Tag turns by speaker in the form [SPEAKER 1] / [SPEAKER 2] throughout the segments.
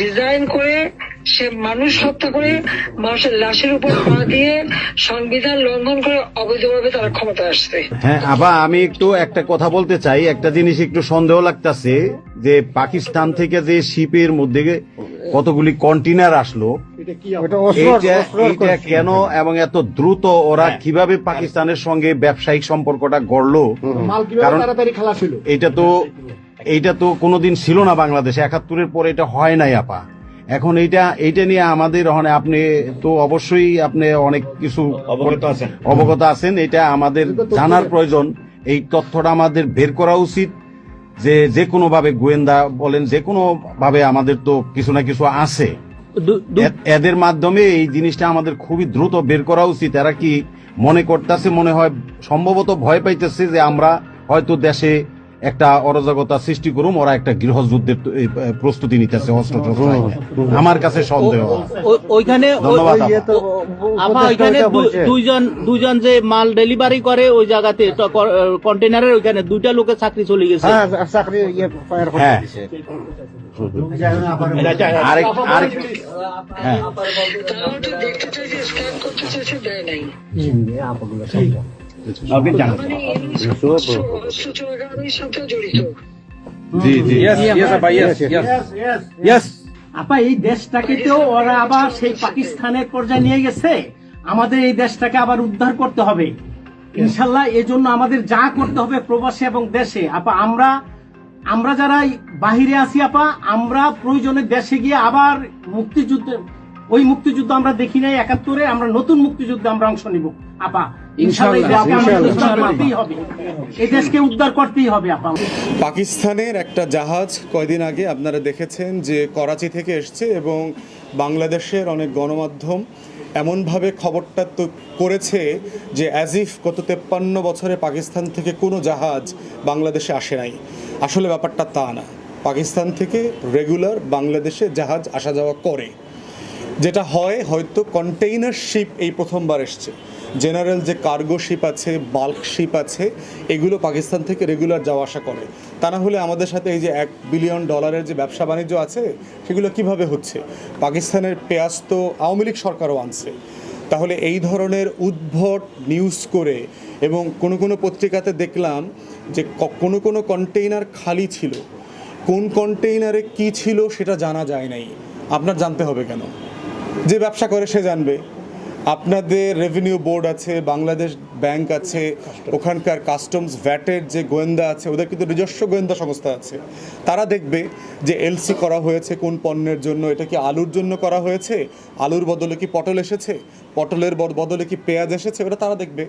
[SPEAKER 1] Design করে সে মানুষ হত্যা করে মানুষের লাশের উপর পা দিয়ে সংবিধান লঙ্ঘন করে অবৈধভাবে তারা ক্ষমতা আসছে।
[SPEAKER 2] হ্যাঁ, আবার আমি একটু একটা কথা বলতে চাই। একটা জিনিস একটু সন্দেহ লাগতেছে যে পাকিস্তান থেকে যে শিপের মধ্যে কতগুলি কন্টেনার আসলো, এইটা কেন এবং এত দ্রুত ওরা কিভাবে পাকিস্তানের সঙ্গে ব্যবসায়িক সম্পর্কটা গড়লো? কারণ এইটা তো কোনোদিন ছিল না বাংলাদেশে, ৭১-এর পরে এটা হয় নাই আপা। এখন এইটা নিয়ে আমাদের আপনি তো অবশ্যই আপনি অনেক কিছু অবগত আছেন, এটা আমাদের জানার প্রয়োজন। এই তথ্যটা আমাদের বের করা উচিত যে কোনো ভাবে, গোয়েন্দা বলেন, যে কোনো ভাবে আমাদের তো কিছু না কিছু আছে, এদের মাধ্যমে এই জিনিসটা আমাদের খুবই দ্রুত বের করা উচিত। এরা কি মনে করতেছে, মনে হয় সম্ভবত ভয় পাইতেছে যে আমরা হয়তো দেশে একটা অরাজকতা সৃষ্টি করুম, ওরা একটা গৃহযুদ্ধের প্রস্তুতি নিতেছে অস্ত্র। আমার কাছে সন্দেহ।
[SPEAKER 3] ওইখানে দুইজন যে মাল ডেলিভারি করে ওই জায়গাতে কন্টেনারের ওইখানে 2টা লোকের চাকরি চলে গেছে।
[SPEAKER 4] আপা এই দেশটাকে তো ওরা আবার সেই পাকিস্তানের পর্যায়ে নিয়ে গেছে, আমাদের এই দেশটাকে আবার উদ্ধার করতে হবে ইনশাল্লাহ। এজন্য আমাদের যা করতে হবে প্রবাসী এবং দেশে, আপা আমরা যারা বাহিরে আছি আপা, আমরা প্রয়োজনে দেশে গিয়ে আবার ওই মুক্তিযুদ্ধ আমরা দেখি নাই ৭১-এ, আমরা নতুন মুক্তিযুদ্ধে আমরা অংশ নিব আপা ইনশাআল্লাহ। এই দেশকে উদ্ধার করতেই হবে আপা।
[SPEAKER 5] পাকিস্তানের একটা জাহাজ কয়দিন আগে আপনারা দেখেছেন যে করাচি থেকে এসছে, এবং বাংলাদেশের অনেক গণমাধ্যম এমনভাবে খবরটা তো করেছে যে অ্যাজ ইফ গত 53 বছরে পাকিস্তান থেকে কোনো জাহাজ বাংলাদেশে আসে নাই। আসলে ব্যাপারটা তা না। পাকিস্তান থেকে রেগুলার বাংলাদেশে জাহাজ আসা যাওয়া করে। যেটা হয়, হয়তো কন্টেইনার শিপ এই প্রথমবার এসছে। জেনারেল যে কার্গো শিপ আছে, বাল্ক শিপ আছে, এগুলো পাকিস্তান থেকে রেগুলার যাওয়া আসা করে। তা না হলে আমাদের সাথে এই যে $1 বিলিয়ন যে ব্যবসা বাণিজ্য আছে, সেগুলো কিভাবে হচ্ছে? পাকিস্তানের পেঁয়াজ তো আওয়ামী লীগ সরকারও আনছে। তাহলে এই ধরনের উদ্ভট নিউজ করে, এবং কোনো পত্রিকাতে দেখলাম যে কোনো কন্টেইনার খালি ছিল, কোন কন্টেইনারে কি ছিল সেটা জানা যায় নাই। আপনার জানতে হবে কেন? যে ব্যবসা করে সে জানবে। আপনাদের রেভিনিউ বোর্ড আছে, বাংলাদেশ ব্যাংক আছে, ওখানকার কাস্টমস ভ্যাটের যে গোয়েন্দা আছে, ওদের কিন্তু নিজস্ব গোয়েন্দা সংস্থা আছে। তারা দেখবে যে এলসি করা হয়েছে কোন পণ্যের জন্য, এটা কি আলুর জন্য করা হয়েছে, আলুর বদলে কি পটল এসেছে, পটলের বদলে কি পেঁয়াজ এসেছে, ওটা তারা দেখবে।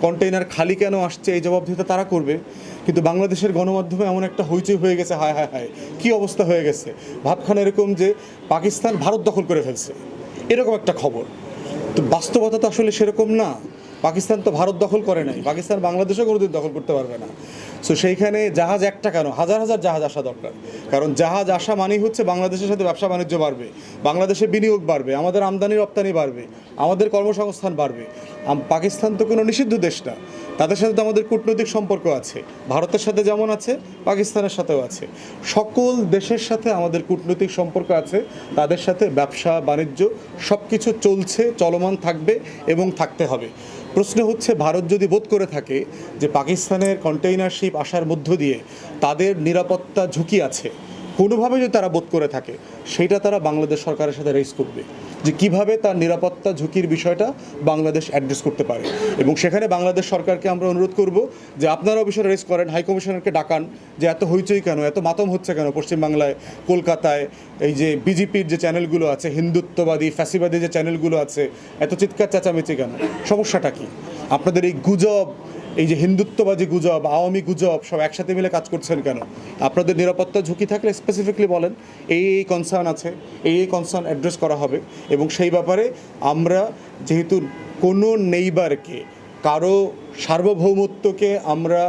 [SPEAKER 5] কন্টেইনার খালি কেন আসছে এই জবাবদিহিতা তারা করবে। কিন্তু বাংলাদেশের গণমাধ্যমে এমন একটা হইচই হয়ে গেছে, হায় হায় হায় কী অবস্থা হয়ে গেছে। ভাবখান এরকম যে পাকিস্তান ভারত দখল করে ফেলছে, এরকম একটা খবর। তো বাস্তবতা তো আসলে সেরকম না। পাকিস্তান তো ভারত দখল করে নাই, পাকিস্তান বাংলাদেশও কোনোদিন দখল করতে পারবে না। সো সেইখানে জাহাজ একটা কেন, হাজার হাজার জাহাজ আসা দরকার। কারণ জাহাজ আসা মানেই হচ্ছে বাংলাদেশের সাথে ব্যবসা বাণিজ্য বাড়বে, বাংলাদেশে বিনিয়োগ বাড়বে, আমাদের আমদানি রপ্তানি বাড়বে, আমাদের কর্মসংস্থান বাড়বে। পাকিস্তান তো কোনো নিষিদ্ধ দেশ না, তাদের সাথে তো আমাদের কূটনৈতিক সম্পর্ক আছে, ভারতের সাথে যেমন আছে পাকিস্তানের সাথেও আছে। সকল দেশের সাথে আমাদের কূটনৈতিক সম্পর্ক আছে, তাদের সাথে ব্যবসা বাণিজ্য সব কিছু চলছে, চলমান থাকবে এবং থাকতে হবে। প্রশ্ন হচ্ছে, ভারত যদি বোধ করে থাকে যে পাকিস্তানের কন্টেইনার শিপ আসার মধ্য দিয়ে তাদের নিরাপত্তা ঝুঁকি আছে, কোনোভাবে যদি তারা বোধ করে থাকে, সেইটা তারা বাংলাদেশ সরকারের সাথে রেজ করবে যে কিভাবে তার নিরাপত্তা ঝুঁকির বিষয়টা বাংলাদেশ অ্যাড্রেস করতে পারে। এবং সেখানে বাংলাদেশ সরকারকে আমরা অনুরোধ করব যে আপনারাও বিষয়টা রেজ করেন, হাই কমিশনারকে ডাকান যে এত হইচই কেন, এত মাতম হচ্ছে কেন পশ্চিমবাংলায়, কলকাতায় এই যে বিজেপির যে চ্যানেলগুলো আছে, হিন্দুত্ববাদী ফ্যাসিবাদী যে চ্যানেলগুলো আছে, এত চিৎকার চেঁচামেচি কেন? সমস্যাটা কি? আপনাদের এই গুজব, এই যে হিন্দুত্ববাদী গুজব, আওয়ামী গুজব সব একসাথে মিলে কাজ করছেন কেন? আপনাদের নিরাপত্তা ঝুঁকি থাকলে স্পেসিফিকলি বলেন, এই কনসার্ন আছে, এই কনসার্ন অ্যাড্রেস করা হবে। এবং সেই ব্যাপারে আমরা যেহেতু কোনো নেইবারকে, কারো সার্বভৌমত্বকে আমরা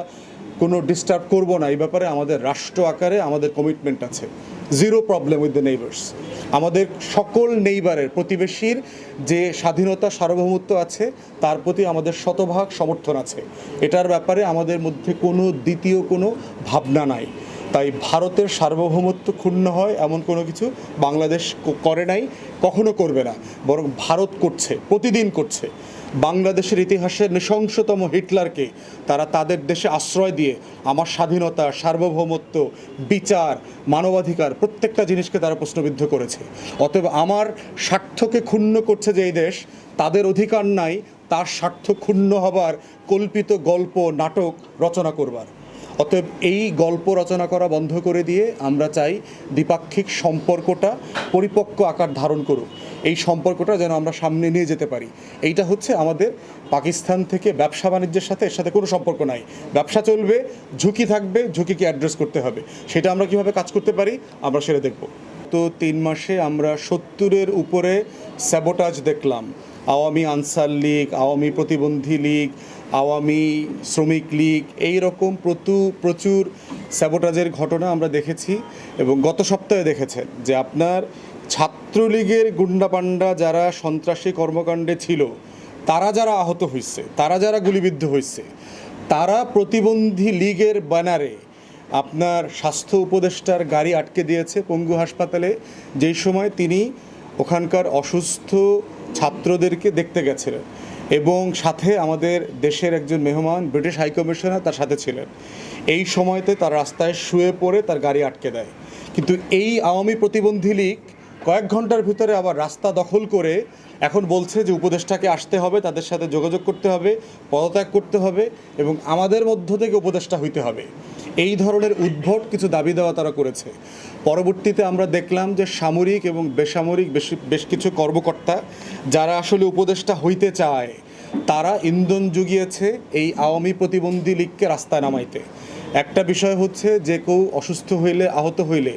[SPEAKER 5] কোনো ডিস্টার্ব করব না, এই ব্যাপারে আমাদের রাষ্ট্র আকারে আমাদের কমিটমেন্ট আছে। Zero problem with the neighbours. আমাদের সকল নেইবারের, প্রতিবেশীর যে স্বাধীনতা সার্বভৌমত্ব আছে তার প্রতি আমাদের শতভাগ সমর্থন আছে। এটার ব্যাপারে আমাদের মধ্যে কোনো দ্বিতীয় কোনো ভাবনা নাই। তাই ভারতের সার্বভৌমত্ব ক্ষুণ্ণ হয় এমন কোনো কিছু বাংলাদেশ করে নাই, কখনো করবে না, বরং ভারত করছে, প্রতিদিন করছে। বাংলাদেশের ইতিহাসের নৃশংসতম হিটলারকে তারা তাদের দেশে আশ্রয় দিয়ে আমার স্বাধীনতা, সার্বভৌমত্ব, বিচার, মানবাধিকার প্রত্যেকটা জিনিসকে তারা প্রশ্নবিদ্ধ করেছে। অতএব আমার স্বার্থকে ক্ষুণ্ণ করছে যে এই দেশ, তাদের অধিকার নাই তার স্বার্থ ক্ষুণ্ণ হবার কল্পিত গল্প, নাটক রচনা করবার। অতএব এই গল্প রচনা করা বন্ধ করে দিয়ে আমরা চাই দ্বিপাক্ষিক সম্পর্কটা পরিপক্ক আকার ধারণ করুক, এই সম্পর্কটা যেন আমরা সামনে নিয়ে যেতে পারি। এইটা হচ্ছে আমাদের পাকিস্তান থেকে ব্যবসা বাণিজ্যের সাথে এর সাথে কোনো সম্পর্ক নাই। ব্যবসা চলবে, ঝুঁকি থাকবে, ঝুঁকিকে অ্যাড্রেস করতে হবে। সেটা আমরা কিভাবে কাজ করতে পারি আমরা সেটা দেখব। তো 3 মাসে আমরা 70-এর উপরে স্যাবোটাজ দেখলাম। আওয়ামী আনসার লীগ, আওয়ামী প্রতিবন্ধী লীগ, আওয়ামী শ্রমিক লীগ, এই রকম প্রচুর স্যাবোটাজের ঘটনা আমরা দেখেছি। এবং গত সপ্তাহে দেখেছেন যে আপনার ছাত্রলীগের গুন্ডাপান্ডা যারা সন্ত্রাসী কর্মকাণ্ডে ছিল, তারা যারা আহত হয়েছে, তারা যারা গুলিবিদ্ধ হয়েছে, তারা প্রতিবন্ধী লীগের ব্যানারে আপনার স্বাস্থ্য উপদেষ্টার গাড়ি আটকে দিয়েছে পঙ্গু হাসপাতালে, যেই সময় তিনি ওখানকার অসুস্থ ছাত্রদেরকে দেখতে গেছিলেন। এবং সাথে আমাদের দেশের একজন মেহমান ব্রিটিশ হাইকমিশনার তার সাথে ছিলেন। এই সময়তে তার রাস্তায় শুয়ে পড়ে তার গাড়ি আটকে দেয়। কিন্তু এই আওয়ামী প্রতিবন্ধী লীগ কয়েক ঘন্টার ভিতরে আবার রাস্তা দখল করে এখন বলছে যে উপদেষ্টাকে আসতে হবে, তাদের সাথে যোগাযোগ করতে হবে, পদত্যাগ করতে হবে এবং আমাদের মধ্য থেকে উপদেষ্টা হইতে হবে। এই ধরনের উদ্ভট কিছু দাবি দেওয়া তারা করেছে। পরবর্তীতে আমরা দেখলাম যে সামরিক এবং বেসামরিক বেশ কিছু কর্মকর্তা যারা আসলে উপদেষ্টা হইতে চায়, তারা ইন্ধন জুগিয়েছে এই আওয়ামী প্রতিবন্ধী লীগকে রাস্তায় নামাইতে। একটা বিষয় হচ্ছে যে কেউ অসুস্থ হইলে, আহত হইলে,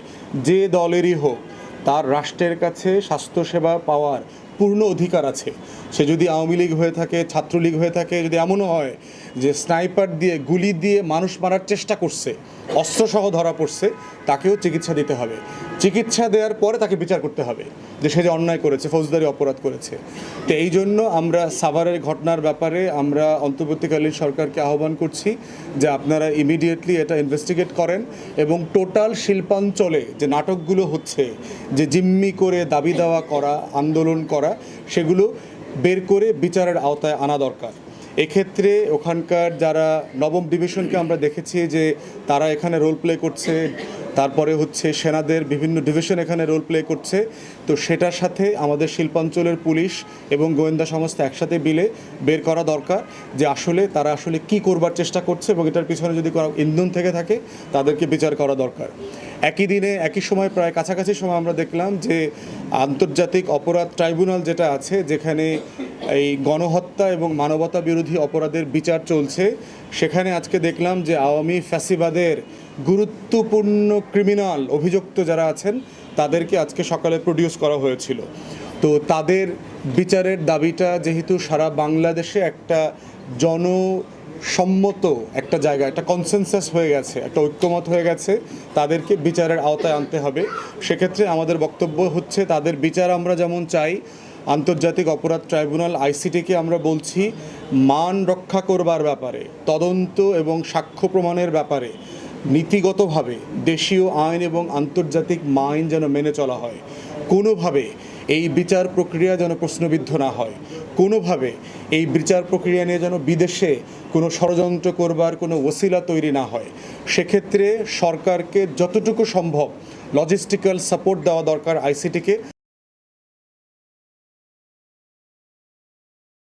[SPEAKER 5] যে দলেরই হোক, তার রাষ্ট্রের কাছে স্বাস্থ্যসেবা পাওয়ার পূর্ণ অধিকার আছে। সে যদি আওয়ামী লীগ হয়ে থাকে, ছাত্রলীগ হয়ে থাকে, যদি এমনও হয় যে স্নাইপার দিয়ে, গুলি দিয়ে মানুষ মারার চেষ্টা করছে, অস্ত্রসহ ধরা পড়ছে, তাকেও চিকিৎসা দিতে হবে। চিকিৎসা দেওয়ার পরে তাকে বিচার করতে হবে যে সে যে অন্যায় করেছে, ফৌজদারি অপরাধ করেছে। তো এই জন্য আমরা সাভারের ঘটনার ব্যাপারে আমরা অন্তর্বর্তীকালীন সরকারকে আহ্বান করছি যে আপনারা ইমিডিয়েটলি এটা ইনভেস্টিগেট করেন এবং টোটাল শিল্পাঞ্চলে যে নাটকগুলো হচ্ছে, যে জিম্মি করে দাবি দেওয়া করা, আন্দোলন করা, সেগুলো বের করে বিচারের আওতায় আনা দরকার। এক্ষেত্রে ওখানকার যারা নবম ডিভিশনকে আমরা দেখেছি যে তারা এখানে রোল প্লে করছে, তারপরে হচ্ছে সেনাদের বিভিন্ন ডিভিশন এখানে রোল প্লে করছে। তো সেটার সাথে আমাদের শিল্পাঞ্চলের পুলিশ এবং গোয়েন্দা সংস্থা একসাথে মিলে বের করা দরকার যে আসলে তারা আসলে কি করবার চেষ্টা করছে এবং এটার পিছনে যদি কোনো ইন্ধন থেকে থাকে তাদেরকে বিচার করা দরকার। একই দিনে, একই সময়, প্রায় কাছাকাছি সময় আমরা দেখলাম যে আন্তর্জাতিক অপরাধ ট্রাইব্যুনাল যেটা আছে, যেখানে এই গণহত্যা এবং মানবতা বিরোধী অপরাধের বিচার চলছে, সেখানে আজকে দেখলাম যে আওয়ামী ফ্যাসিবাদের গুরুত্বপূর্ণ ক্রিমিনাল অভিযুক্ত যারা আছেন তাদেরকে আজকে সকালে প্রডিউস করা হয়েছিল। তো তাদের বিচারের দাবিটা যেহেতু সারা বাংলাদেশে একটা জনসম্মত একটা জায়গা, একটা কনসেনসাস হয়ে গেছে, একটা ঐক্যমত হয়ে গেছে, তাদেরকে বিচারের আওতায় আনতে হবে। সেক্ষেত্রে আমাদের বক্তব্য হচ্ছে তাদের বিচার আমরা যেমন চাই, আন্তর্জাতিক অপরাধ ট্রাইব্যুনাল আইসিটিকে আমরা বলছি মান রক্ষা করবার ব্যাপারে, তদন্ত এবং সাক্ষ্য প্রমাণের ব্যাপারে নীতিগতভাবে দেশীয় আইন এবং আন্তর্জাতিক আইন যেন মেনে চলা হয়। কোনোভাবে এই বিচার প্রক্রিয়া যেন প্রশ্নবিদ্ধ না হয়, কোনোভাবে এই বিচার প্রক্রিয়া নিয়ে যেন বিদেশে কোনো ষড়যন্ত্র করবার কোনো ওসিলা তৈরি না হয়। সেক্ষেত্রে সরকারকে যতটুকু সম্ভব লজিস্টিক্যাল সাপোর্ট দেওয়া দরকার আইসিটিকে।